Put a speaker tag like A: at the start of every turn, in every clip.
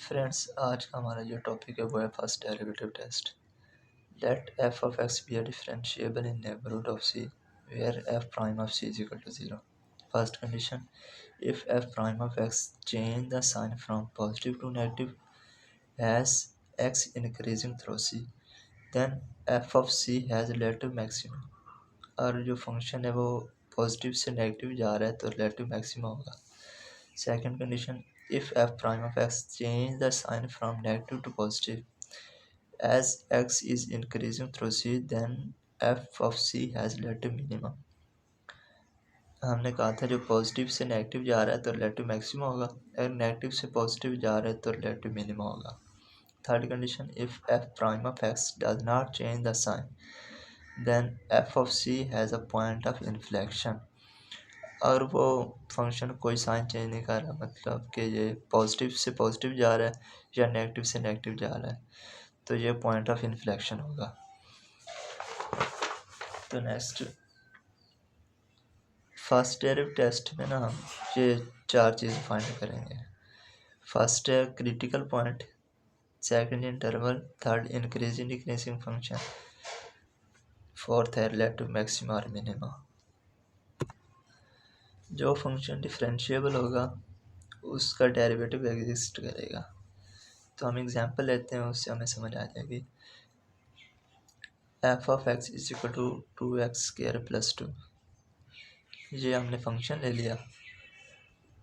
A: Friends, आज का हमारा जो टॉपिक है वो है first derivative test. Let f of x be a differentiable in neighbourhood of c where f prime of c is equal to 0। First condition, if f prime of x change the sign from positive to negative as x increasing through c, then f of c has relative maximum। और जो function है वो positive से negative जा रहा है तो relative maxima होगा। Second condition, if f prime of x change the sign from negative to positive as x is increasing through c, then f of c has relative minimum। हमने कहा था जो पॉजिटिव से नेगेटिव जा रहा है तो रिलेटिव मैक्सिमा होगा, अगर नेगेटिव से पॉजिटिव जा रहा है तो रिलेटिव मिनिमा होगा। Third condition, if f prime of x does not change the sign, then f of c has a point of inflection। और वो फंक्शन कोई साइन चेंज नहीं कर रहा, मतलब कि ये पॉजिटिव से पॉजिटिव जा रहा है या नेगेटिव से नेगेटिव जा रहा है, तो ये पॉइंट ऑफ इन्फ्लेक्शन होगा। तो नेक्स्ट फर्स्ट डेरिवेटिव टेस्ट में ना हम ये चार चीज़ें फाइंड करेंगे। फर्स्ट है critical point, second interval, third increasing decreasing function, fourth है रिलेटिव मैक्सिमा और मिनिमा। जो फंक्शन डिफरेंशिएबल होगा उसका डेरिवेटिव एग्जिस्ट करेगा। तो हम एग्जांपल लेते हैं, उससे हमें समझ आ जाएगी। F of x is equal to 2x² + 2, ये हमने फंक्शन ले लिया।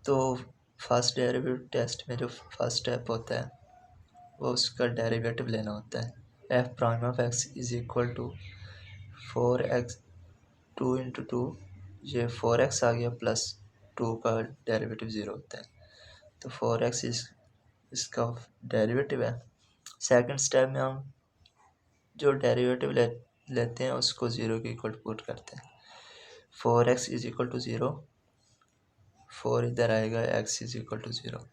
A: तो फर्स्ट डेरिवेटिव टेस्ट में जो फर्स्ट स्टेप होता है वो उसका डेरिवेटिव लेना होता है। F prime of x is equal to 4x 2 × 2, ये 4x आ गया प्लस 2 का डेरिवेटिव 0 होता है, तो 4x इसका डेरिवेटिव है। सेकंड स्टेप में हम जो डेरिवेटिव लेते हैं उसको 0 के इक्वल पुट करते हैं। 4x इज इक्वल टू 0, 4 इधर आएगा, x इज इक्वल टू 0।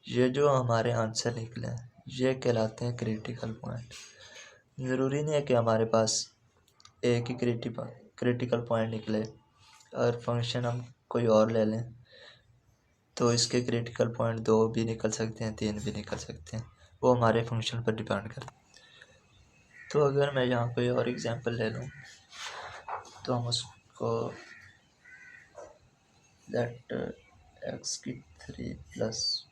A: ये जो हमारे आंसर निकले हैं ये कहलाते हैं क्रिटिकल पॉइंट। ज़रूरी नहीं है कि हमारे पास एक ही क्रिटिकल पॉइंट निकले और फंक्शन हम कोई और ले लें तो इसके क्रिटिकल पॉइंट 2 भी निकल सकते हैं, 3 भी निकल सकते हैं, वो हमारे फंक्शन पर डिपेंड करता है। तो अगर मैं यहाँ कोई और एग्जांपल ले लूँ तो हम उसको लेट x³ प्लस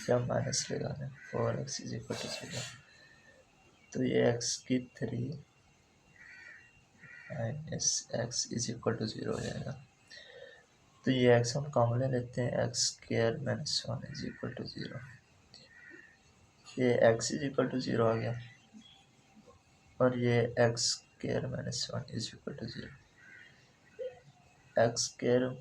A: या माइनस लगा दें 4x इज इक्वल टू 0। तो ये x³ minus x is equal to 0 हो जाएगा। तो ये x हम कॉमन ले लेते हैं, x² - 1 इज इक्वल टू 0। ये x इज इक्वल टू 0 आ गया और ये x² - 1 is equal to 0। x²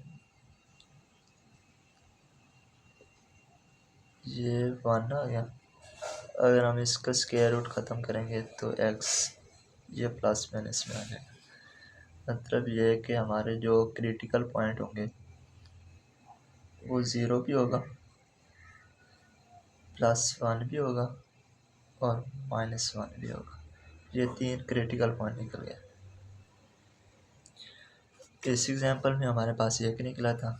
A: ये 1 आ गया। अगर हम इसका स्क्वायर रूट ख़त्म करेंगे तो x ये प्लस माइनस में आ जाएगा। मतलब ये है कि हमारे जो क्रिटिकल पॉइंट होंगे वो 0 भी होगा, +1 भी होगा और -1 भी होगा। ये 3 क्रिटिकल पॉइंट निकल गए। इस एग्जांपल में हमारे पास 1 निकला था,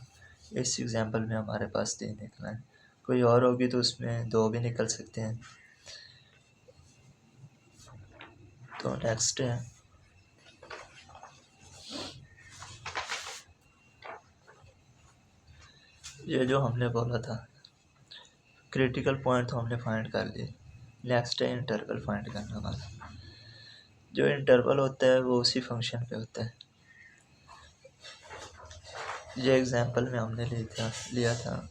A: इस एग्जांपल में हमारे पास 3 निकला है। कोई और होगी तो उसमें 2 भी निकल सकते हैं। तो नेक्स्ट है ये जो हमने बोला था क्रिटिकल पॉइंट तो हमने फाइंड कर लिए। नेक्स्ट है इंटरवल फाइंड करने वाला। जो इंटरवल होता है वो उसी फंक्शन पे होता है। ये एग्जांपल में हमने लिया था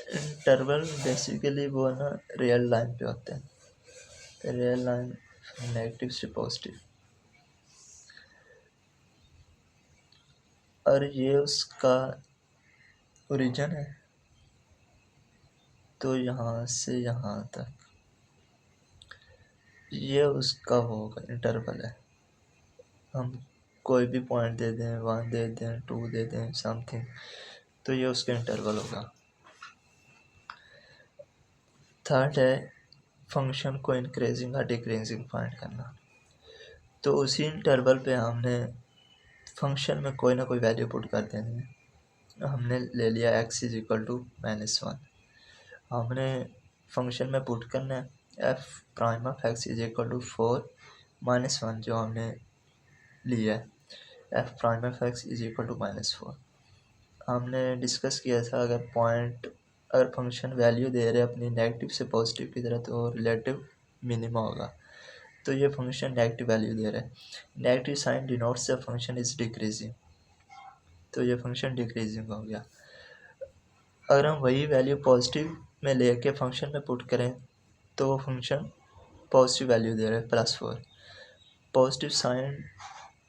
A: इंटरवल बेसिकली वो ना रियल लाइन पे होते हैं, रियल लाइन नेगेटिव से पॉजिटिव, और ये उसका ओरिजिन है। तो यहाँ से यहाँ तक ये उसका होगा इंटरवल है। हम कोई भी पॉइंट दे दें, 1 दे दें, 2 दे दें, समथिंग, तो ये उसका इंटरवल होगा। थर्ड है फंक्शन को इंक्रीजिंग और डिक्रीजिंग फाइंड करना। तो उसी इंटरवल पे हमने फंक्शन में कोई ना कोई वैल्यू पुट कर देनी है। हमने ले लिया x इज इक्वल टू -1, हमने फंक्शन में पुट करना है f prime of x is equal to 4 - 1 जो हमने लिया है f prime of x is equal to -4। हमने डिस्कस किया था अगर फंक्शन वैल्यू दे रहे अपनी नेगेटिव से पॉजिटिव की तरह तो रिलेटिव मिनिमा होगा। तो ये फंक्शन नेगेटिव वैल्यू दे रहा है, negative sign denotes the function is decreasing, तो ये फंक्शन डिक्रीजिंग हो गया। अगर हम वही वैल्यू पॉजिटिव में लेके फंक्शन में पुट करें तो वो फंक्शन पॉजिटिव वैल्यू दे रहा है +4, positive sign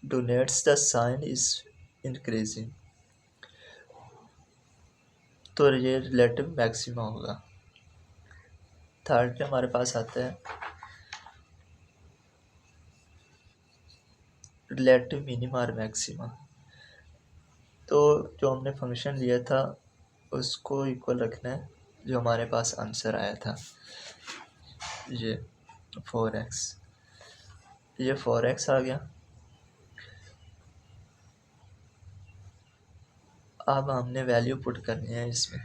A: denotes the sign is increasing, तो ये रिलेटिव मैक्सिमा होगा। थर्ड पे हमारे पास आता है रिलेटिव मिनिमा और मैक्सिमा। तो जो हमने फंक्शन लिया था उसको इक्वल रखना है जो हमारे पास आंसर आया था, ये 4x, ये 4x आ गया। अब हमने वैल्यू पुट करनी है इसमें।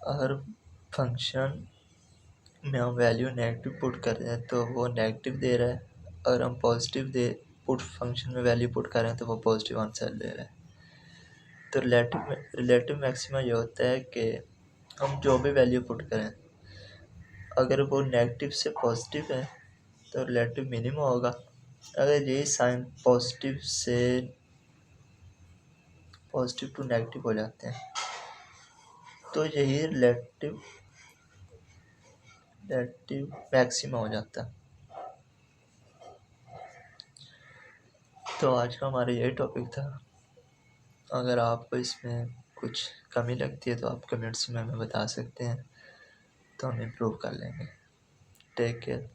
A: अगर फंक्शन में हम वैल्यू नेगेटिव पुट कर रहे हैं तो वो नेगेटिव दे रहा है, अगर हम पॉजिटिव फंक्शन में वैल्यू पुट कर रहे हैं तो वो पॉजिटिव आंसर दे रहा है। तो रिलेटिव मैक्सिमा ये होता है कि हम जो भी वैल्यू पुट करें अगर वो नेगेटिव से पॉजिटिव है तो रिलेटिव मिनिमा होगा, अगर यही साइन पॉजिटिव टू नेगेटिव हो जाते हैं तो यही रिलेटिव मैक्सिमा हो जाता है। तो आज का हमारा यही टॉपिक था। अगर आपको इसमें कुछ कमी लगती है तो आप कमेंट्स में हमें बता सकते हैं, तो हम इम्प्रूव कर लेंगे। Take care.